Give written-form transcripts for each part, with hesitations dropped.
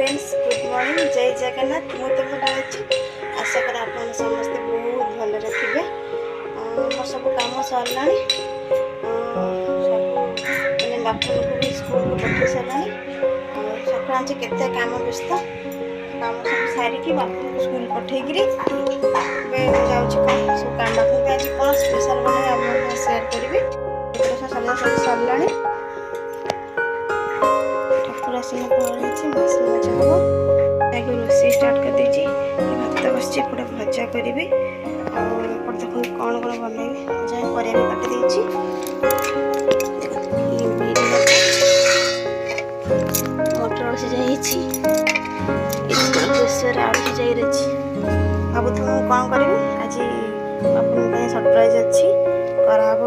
Friends good morning जय जगन्नाथ मु तो भल अच्छी आशा कर आप समस्ते बहुत भलरे थे मोर सब कम सरला मैंने बापन को भी स्कूल को पठे सारा सका केते काम व्यस्त काम सब सारिकी बापन को स्कूल पठेकरी जाऊँ कौन सब काम बापन आज कौन स्पेशल बना आप सेयार करी सजा सब सरला आसने मछली मजा हम रोषे स्टार्ट कर दीजिए भात बस पूरा भजा करी देखो कौन कौन बनइबी जहाँ पर काटी देती मटर सिझा प्रेसर आलू सिझा रही भावुँ कौन करी आज अपन सरप्राइज अच्छी कराब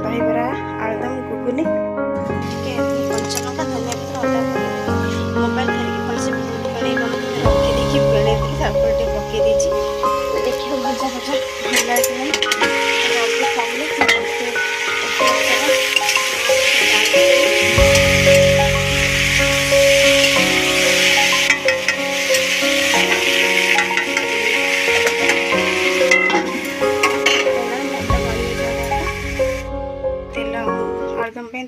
दहीबरा आलुदम घुगुनी कंचा लंका धनिया पत्र अदा मोबाइल धरिकी भलसे बेड़े रखी देखी बेड़े पकई देखिए भजा भजा भला खाइले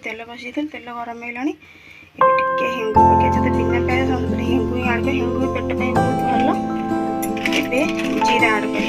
तेल बसई तेल गरम है टे हेंगु पकई जो बिना प्याज हेंगु ही आड़ हेंगु पेट पे बहुत भल ए जीरा आड़ कर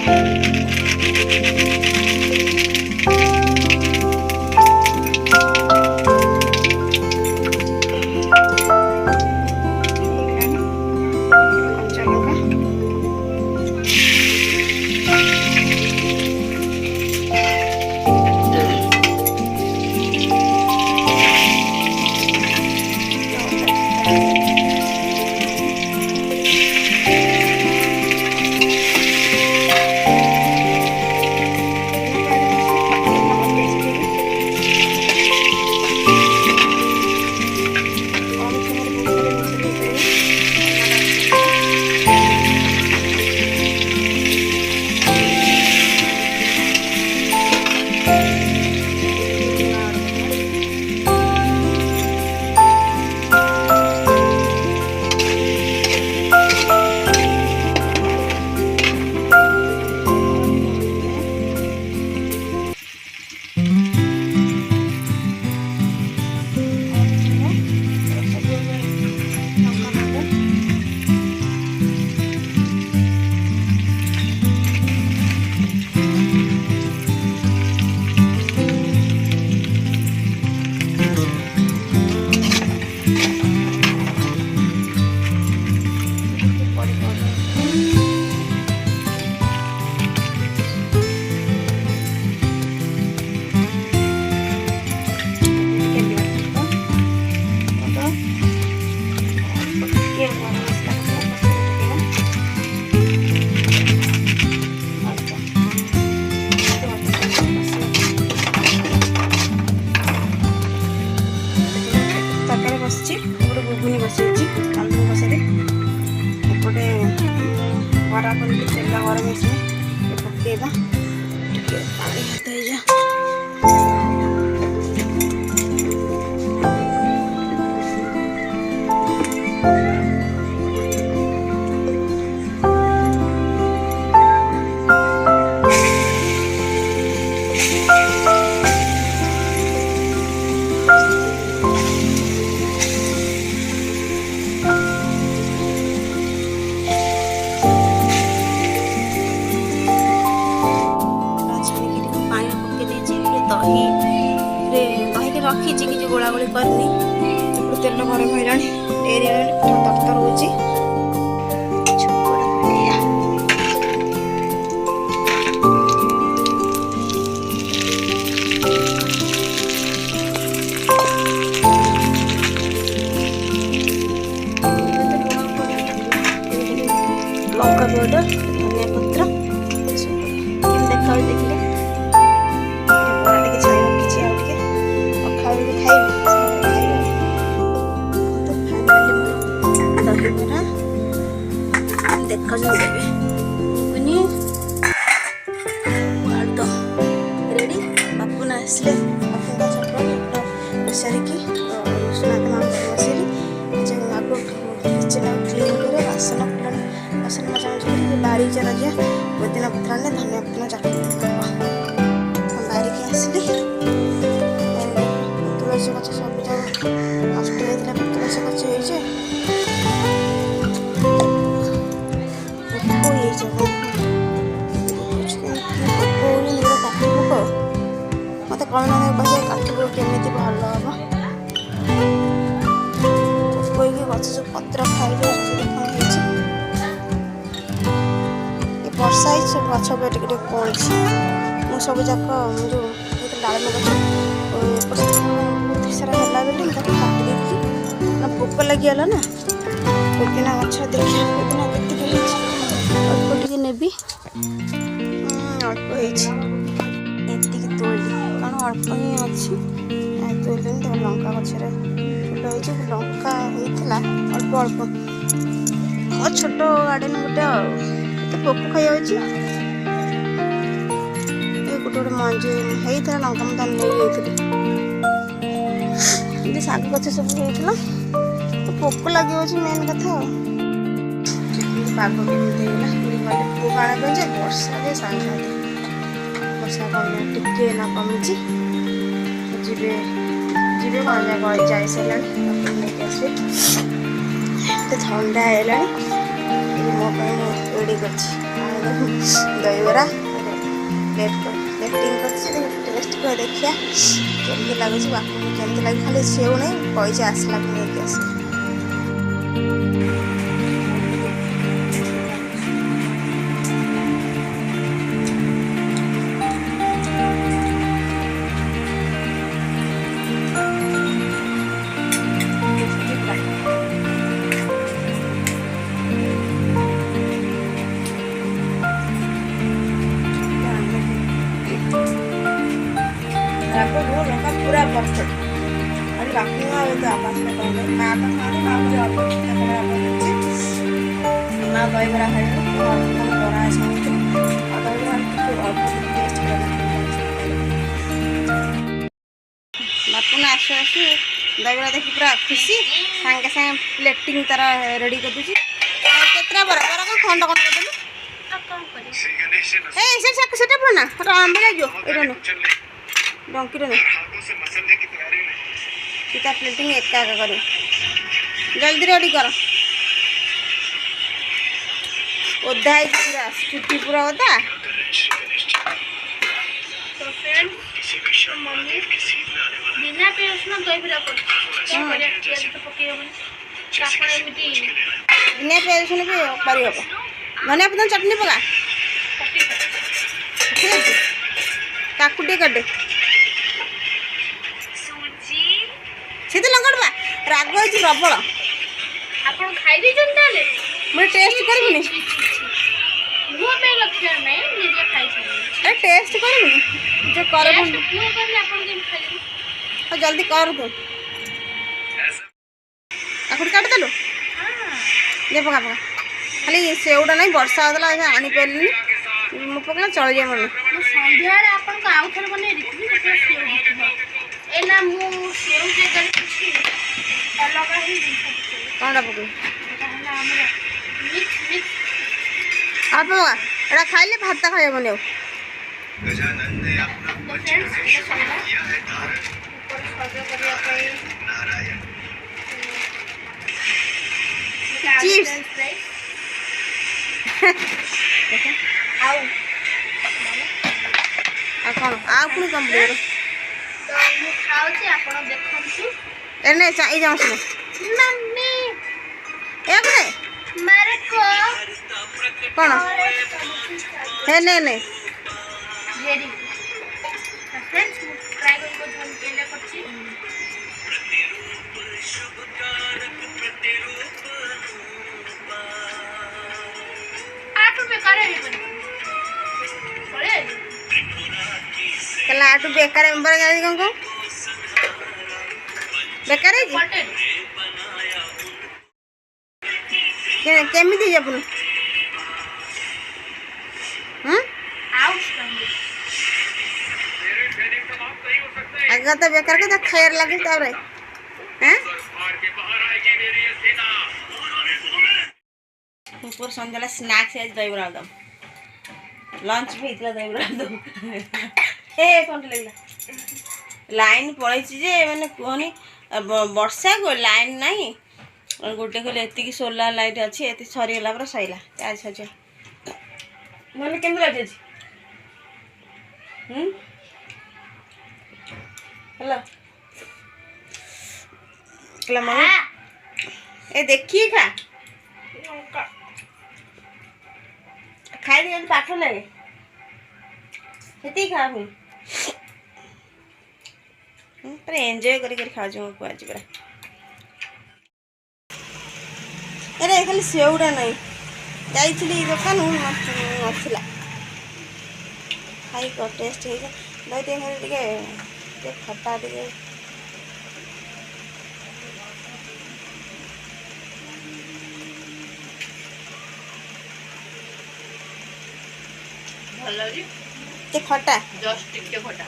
घुगुनी बसई आलू बसरे एपटे बरा कर तेल गरम पकेबा पानी हाथ जा दही रखी कि गोला गोली करनी तेल गरम हो तरतर हो लंका पाउडर धनिया पत्र देखा देखिए देखा रेडी बापू ना आसले सारिकी बसैली आगे किचन क्लीन ବାସନ ମଜାମଜି କରି ବାହାରି ଚାଲ ଯିବା ପୁଦିନା ପତ୍ର ଆଣିଲେ ଧନିଆ ପତ୍ର ଚାଟୁଣି ବାହାରିକି ଆସିଲି। ତୁଳସୀ ଗଛ ସବୁ ଯାକ ନଷ୍ଟ ହେଇଥିଲା, ତୁଳସୀ ଗଛ ହେଇଛି ପୋକ ହେଇଛି। ପୋକ ହଉନି କାଠି ପୋକ। ମତେ କହିନାହାନ୍ତି କାଠି ପୋକ କେମିତି ଭଲ ହବ। ପୋକ ହେଇକି ଗଛ ସବୁ ପତ୍ର ଖାଇଯାଉଛି। ହେଇଛି ବର୍ଷା ହେଇଛି, ସବୁ ଗଛ ଉପରେ ଟିକେ ଟିକେ କଅଁଳିଛି। ମୁଁ ସବୁ ଯାକ ଯେଉଁ ଡାଳିମ୍ବ ଗଛ ଏପଟ ବହୁତ ସାରା ହେଲା ବୋଲି ମୁଁ ତାକୁ କାଟି ଦେଇଥିଲି, ପୋକ ଲାଗିଗଲା ନା। ପୁଦିନା ଗଛ ଦେଖିବା ପୁଦିନା କେତିକି ହେଇଛି, ଅଳ୍ପ ଟିକେ ନେବି। ଅଳ୍ପ ହେଇଛି, ଏତିକି ତୋଳିଲି କାରଣ ଅଳ୍ପ ହିଁ ଅଛି। ତୋଳିଲିନି ତ। ଲଙ୍କା ଗଛରେ ଫୁଲ ହେଇଛି, ଲଙ୍କା ହେଇଥିଲା ଅଳ୍ପ ଅଳ୍ପ। ଛୋଟ ଗାର୍ଡେନ ଗୋଟେ ଆଉ ଏତେ ପୋକ ଖାଇଯାଉଛି। ଗୋଟେ ଗୋଟେ ମଞ୍ଜି ହେଇଥିଲା ଲଙ୍କା ମୁଁ ତାକୁ ନେଇଯାଇଥିଲି। ଏମିତି ଶାଗ ଗଛ ସବୁ ହେଇଥିଲା, ପୋକ ଲାଗିଯାଉଛି ମେନ୍ କଥା ଆଉ। ପାଗ କେମିତି ହେଇଗଲା କହିଲେ ପୁଅ ଆଣିବା ପାଇଁ ଯେ ବର୍ଷା ଯେ ସାଙ୍ଗେ ବର୍ଷା କମିଲା, ଟିକେ ନା କମିଛି। ଯିବେ ଯିବେ କ'ଣ ଯାଇସାରିଲାଣି, ନେଇକି ଆସିବେ। ଏତେ ଥଣ୍ଡା ହେଇଗଲାଣି। ମୋ ପାଇଁ ମୁଁ ରେଡ଼ି କରିଛି ଦହିବରା ଲେଫ୍ଟିଂ କରିଛି। ଟେଷ୍ଟ କରି ଦେଖିବା କେମିତି ଲାଗୁଛି। ବାପାଙ୍କୁ କେମିତି ଲାଗେ ଖାଲି ସେଉ ନାହିଁ, ପଇସା ଆସିଲା ନେଇକି ଆସିବେ। पूरा परफेक्ट खाली बाकी आवाज माँ दहीबरा खाई बरा बापू आसु आसु दहीबरा देखी पूरा खुशी सागे सागे प्लेटिंग तार रेडी कर दूसरी। केतरा बरा बरा को खंड खंड कर सेटा पड़ना आंबे लगे डंकी सीता प्लेटिंग एका एका कर जल्दी रेडी कर। ओदा पूरा चुटी पूरा ओदा। बिना पेस्ट दहीबरा बिना पेस्ट भी कर धनिया पत्र चटनी पका काकुटी काटे से लंगड़वा राग हो प्रबल आपण खाई दीजन ताले मैं टेस्ट करबनी मुह पे लक्षण नहीं निजे खाई छ ए टेस्ट करबनी जो करब मुह करले आपण के खाई तो जल्दी कर तू काकुटी काट देलो हां ये पका पका खाली सेउडा नहीं वर्षा होतला आनी पेलनी मु पकला चल जाय मन संध्या रे आपण को आउ थर बने दिखबी तो सेउ दिखबो ए ना मु सेउ जे कर छी अलग ही कोनडा पकू कहला हमरा मिक्स मिक्स आप एड़ा खाइले भात खाय बने गजानन ने अपना वचन किया है धारण ऊपर सजा करिया पे नारायण चिप्स आउ आ कोन आ पुनी कंप्लीट तो मु खाउ छी आपण देखंतु एने चाई जाऊ सुनो मम्मी एक ने मारे को कोन हे ने ने वेरी फ्रेंड्स मु ट्राई करको धन केले करछि आटू पे करे ही बने बोले कला आटू बेकार मेंबर गाड़ी कोन को बेकार है बटन केमिति जपुन आउट करनी अगर तो बेकार के तो खैर लगे तब रे हैं ପୁଅର ସନ୍ଧ୍ୟାବେଳେ ସ୍ନାକ୍ସ ଆଜି ଦହିବରା ଆଳୁଦମ୍ ଲଞ୍ଚ ବି ହେଇଥିଲା ଦହିବରା ଆଳୁଦମ୍ ଏ କଣ୍ଟା ଲାଗିଲା ଲାଇନ୍ ପଳେଇଛି ଯେ ମାନେ କୁହନି ବର୍ଷାକୁ ଲାଇନ୍ ନାହିଁ ଗୋଟେ କହିଲେ ଏତିକି ସୋଲାର ଲାଇଟ୍ ଅଛି ଏତିକି ସରିଗଲା ପରେ ସରିଲା ଚାର୍ଜ ସରିଯିବ ନହେଲେ କେମିତି ଲାଇଟ୍ ଅଛି ହ୍ୟାଲୋ ହେଲା ମମି ଏ ଦେଖିକି ଖାଇଦି ଯଦି ପାଠ ଲାଗେ ସେତିକି ଖା ପୁଣି ପୁରା ଏନ୍ଜୟ କରି ଖାଉଛି ମୋ ପୁଅ ଆଜି ପୁରା ଆରେ ଖାଲି ସେଉଟା ନାହିଁ ଯାଇଥିଲି ଦୋକାନ ନଥିଲା ଖାଇ ଟେଷ୍ଟ ହେଇଛି ଦହି ଟିକେ ଖଟା ଟିକେ ଭଲ ଲାଗୁଛି ଟିକେ ଖଟା ଜଷ୍ଟ ଟିକେ ଖଟା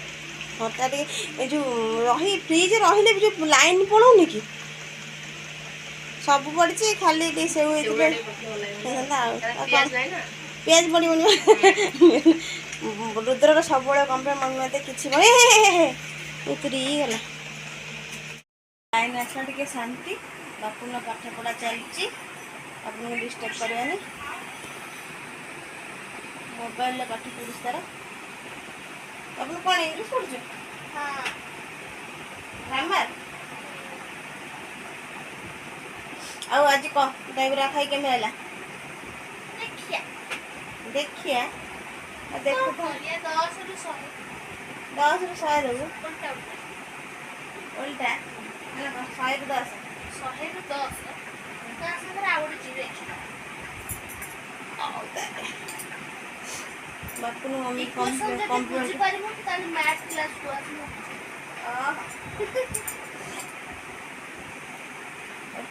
ଖଟା ଟିକେ ଏ ଯେଉଁ ଫ୍ରିଜ୍ ରହିଲେ ବି ଯେଉଁ ଲାଇନ୍ ପଳାଉନି କି ସବୁ ପଡ଼ିଛି ଖାଲି ଟିକେ ସେଉ ହେଇଥିଲେ ହେଇଥାନ୍ତା ଆଉ କ'ଣ ପିଆଜ ପଡ଼ିବନି ରୁଦ୍ରର ସବୁବେଳେ କମ୍ପ୍ଲେନ୍ ମମି ମୋତେ କିଛି ଉତରି ଗଲା ଲାଇନ୍ ଆସିଲା ଟିକେ ଶାନ୍ତି ବାପୁଙ୍କ ପାଠ ପଢ଼ା ଚାଲିଛି ଆପଣଙ୍କୁ ଡିଷ୍ଟର୍ବ କରିବାନି ମୋବାଇଲରେ ପାଠ ପଢ଼ୁଛି ତାର ଆପଣ କ'ଣ ଇଂଲିଶ ପଢ଼ୁଛୁ ଗ୍ରାମାର ଆଉ ଆଜି କହ ଦହିବରା ଖାଇ କେମିତି ହେଲା ଦେଖିଆ ଦେଖୁ ତ 10ରୁ 100 10ରୁ 100 ଦେବୁ ଓଲଟା ମାନେ 100ରୁ 10 100ରୁ 10 ତା ସାଙ୍ଗରେ ଆଉ ଗୋଟେ ଜିରୋ ଏକ୍ସଟ୍ରା ବାପୁନ ମମି ବୁଝିପାରିବୁ ତାହେଲେ ମ୍ୟାଥ୍ କ୍ଲାସକୁ ଆସିବୁ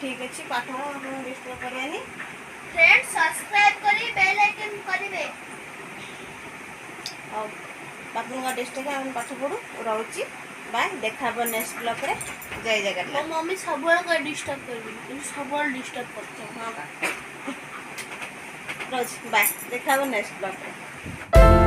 ଠିକ୍ ଅଛି ପାଠ ଆପଣଙ୍କୁ ଡିଷ୍ଟର୍ବ କରିବାନି ଫ୍ରେଣ୍ଡ ସବସ୍କ୍ରାଇବ କରି ବେଲ୍ ଆଇକନ୍ କରିବେ ହଉ ବାପୁଙ୍କ ଡିଷ୍ଟର୍ବ ଆମେ ପାଠ ପଢ଼ୁ ରହୁଛି ବାଏ ଦେଖା ହେବ ନେକ୍ସଟ ବ୍ଲଗ୍ରେ ଜୟ ଜଗନ୍ନାଥ ମୋ ମମି ସବୁବେଳେ ଡିଷ୍ଟର୍ବ କରିବେନି କିନ୍ତୁ ସବୁବେଳେ ଡିଷ୍ଟର୍ବ କରୁଥିବ ହଁ ରହୁଛି ବାଏ ଦେଖା ହେବ ନେକ୍ସଟ ବ୍ଲଗ୍ରେ